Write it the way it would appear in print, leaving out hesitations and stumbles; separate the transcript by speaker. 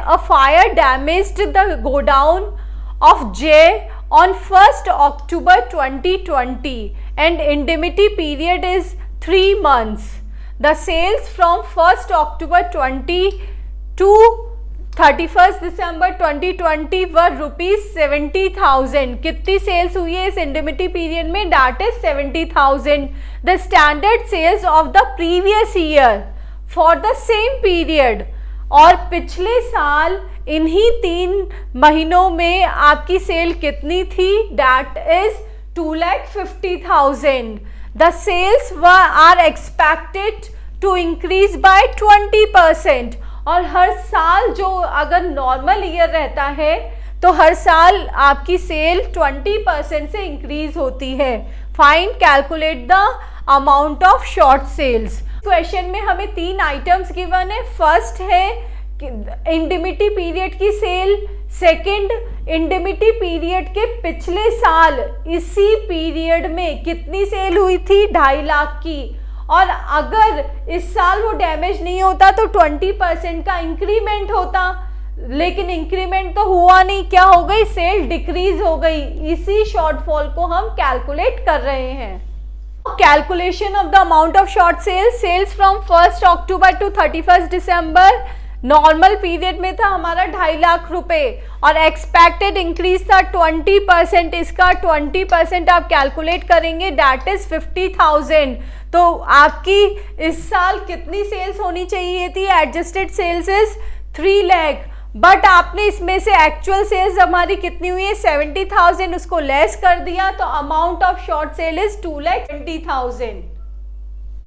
Speaker 1: a fire damaged the godown of J on 1st October 2020 and indemnity period is 3 months. The sales from 1st October 20 to 31st December 2020 were ₹70,000. कितनी sales हुई है इस indemnity period में? That is 70,000. The standard sales of the previous year for the same period, और पिछले साल इन्हीं 3 महीनों में आपकी सेल कितनी थी? That is 2,50,000. The sales are expected to increase by 20%. और हर साल जो अगर नॉर्मल ईयर रहता है तो हर साल आपकी सेल 20% से इंक्रीज होती है. Find calculate the amount of short sales. Question में हमें 3 आइटम्स गिवन है. फर्स्ट है इंडिमिटी पीरियड की सेल, सेकंड इंडिमिटी पीरियड के पिछले साल इसी पीरियड में कितनी सेल हुई थी? 2.5 लाख की. और अगर इस साल वो डैमेज नहीं होता तो 20% का इंक्रीमेंट होता, लेकिन इंक्रीमेंट तो हुआ नहीं. क्या हो गई? सेल डिक्रीज हो गई. इसी शॉर्टफॉल को हम कैलकुलेट कर रहे हैं. Calculation of the amount of short sales. Sales from 1st October to 31st December. Normal period में था हमारा 2.5 लाख रुपए और एक्सपेक्टेड इंक्रीज था 20%. इसका 20% आप कैलकुलेट करेंगे, दैट इज 50,000. तो आपकी इस साल कितनी सेल्स होनी चाहिए थी? Adjusted sales is 3 lakh, but आपने इसमें से एक्चुअल सेल्स हमारी कितनी हुई है? 70,000. उसको लेस कर दिया तो amount of short cell is 2,20,000.